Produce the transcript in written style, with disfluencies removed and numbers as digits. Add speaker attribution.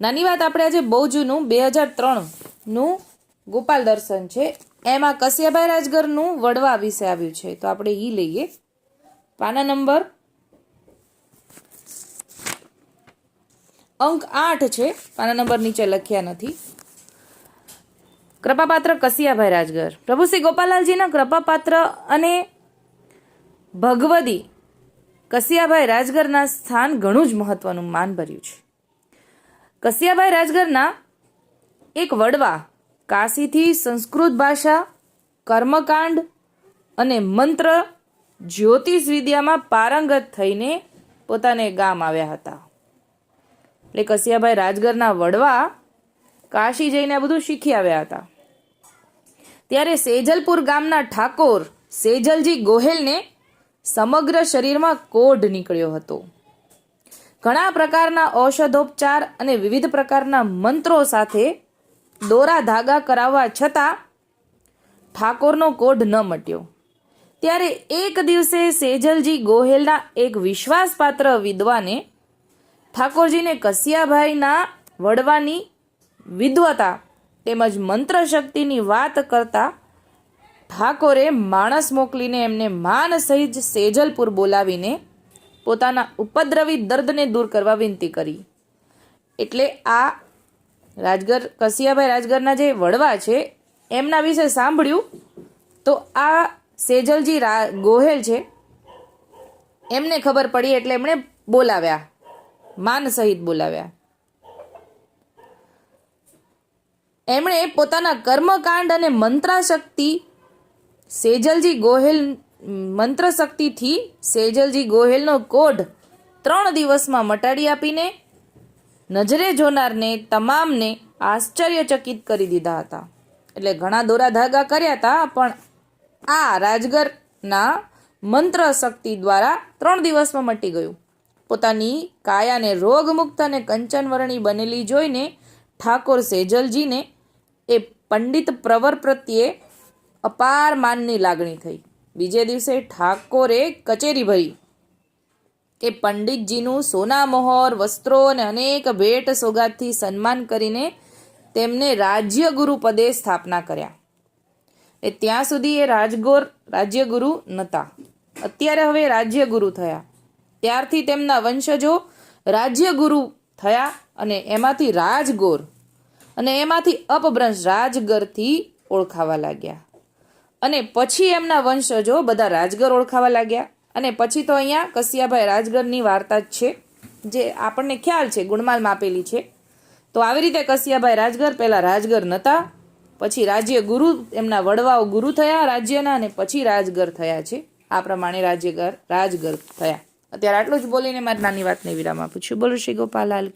Speaker 1: નાની વાત આપણે આજે બહુ જૂનું 2003નું ગોપાલ દર્શન છે, એમાં કસિયાભાઈ રાજગરનું વડવા વિશે આવ્યું છે. તો આપણે એ લઈએ. પાના નંબર અંક 8 છે. પાના નંબર નીચે લખ્યા નથી. કૃપાપાત્ર કસિયાભાઈ રાજગર. પ્રભુ શ્રી ગોપાલાલજીના કૃપાપાત્ર અને ભગવદી કસિયાભાઈ રાજગરના સ્થાન ઘણું જ મહત્વનું માન ભર્યું છે. કસિયાભાઈ રાજગરના એક વડવા કાશીથી સંસ્કૃત ભાષા, કર્મકાંડ અને મંત્ર જ્યોતિષ વિદ્યામાં પારંગત થઈને પોતાને ગામ આવ્યા હતા. એટલે કસિયાભાઈ રાજગરના વડવા કાશી જઈને આ બધું શીખી આવ્યા હતા. ત્યારે સેજલપુર ગામના ઠાકોર સેજલજી ગોહેલને સમગ્ર શરીરમાં કોઢ નીકળ્યો હતો. ઘણા પ્રકારના ઔષધોપચાર અને વિવિધ પ્રકારના મંત્રો સાથે દોરા ધાગા કરાવવા છતાં ઠાકોરનો કોઢ ન મટ્યો. ત્યારે એક દિવસે સેજલજી ગોહેલના એક વિશ્વાસપાત્ર વિદ્વાને ઠાકોરજીને કસિયાભાઈના વડવાની વિદ્વતા તેમજ મંત્ર શક્તિની વાત કરતા ઠાકોરે માણસ મોકલીને એમને માન સહિત સેજલપુર બોલાવીને પોતાના ઉપદ્રવી દર્દને દૂર કરવા વિનંતી કરી. એટલે આ રાજગર કસિયાભાઈ રાજગરના જે વડવા છે એમના વિશે સાંભળ્યું તો આ સેજલજી ગોહેલ છે એમને ખબર પડી, એટલે એમણે બોલાવ્યા, માન સહિત બોલાવ્યા. એમણે પોતાના કર્મકાંડ અને મંત્રાશક્તિ સેજલજી ગોહેલ મંત્રશક્તિથી સેજલજી ગોહેલનો કોઢ 3 દિવસમાં મટાડી આપીને નજરે જોનારને તમામને આશ્ચર્યચકિત કરી દીધા હતા. એટલે ઘણા દોરા ધાગા કર્યા હતા, પણ આ રાજગરના મંત્ર શક્તિ દ્વારા 3 દિવસમાં મટી ગયું. પોતાની કાયાને રોગમુક્ત અને કંચનવર્ણી બનેલી જોઈને ઠાકોર સેજલજીને એ પંડિત પ્રવર પ્રત્યે અપાર માનની લાગણી થઈ. બીજે દિવસે ઠાકોરે કચેરી ભરી કે પંડિતજીનું સોના મોહર, વસ્ત્રો અને અનેક ભેટ સોગાદથી સન્માન કરીને તેમને રાજ્યગુરુ પદે સ્થાપના કર્યા. ત્યાં સુધી એ રાજ્યગુરુ નહોતા, અત્યારે હવે રાજ્યગુરુ થયા. ત્યારથી તેમના વંશજો રાજ્યગુરુ થયા અને એમાંથી રાજગોર અને એમાંથી અપભ્રંશ રાજગરથી ઓળખાવા લાગ્યા. અને પછી એમના વંશજો બધા રાજગર ઓળખાવા લાગ્યા. અને પછી તો અહીંયા કસિયાભાઈ રાજગરની વાર્તા જ છે, જે આપણને ખ્યાલ છે, ગુણમાલમાં આપેલી છે. તો આવી રીતે કસિયાભાઈ રાજગર પહેલાં રાજગર નહોતા, પછી રાજ્ય ગુરુ, એમના વડવાઓ ગુરુ થયા રાજ્યના, અને પછી રાજગર થયા છે. આ પ્રમાણે રાજગર થયા. અત્યારે આટલું જ બોલીને મારી નાની વાતને વિરામ આપું છું. બોલો શ્રી ગોપાલાલ કી.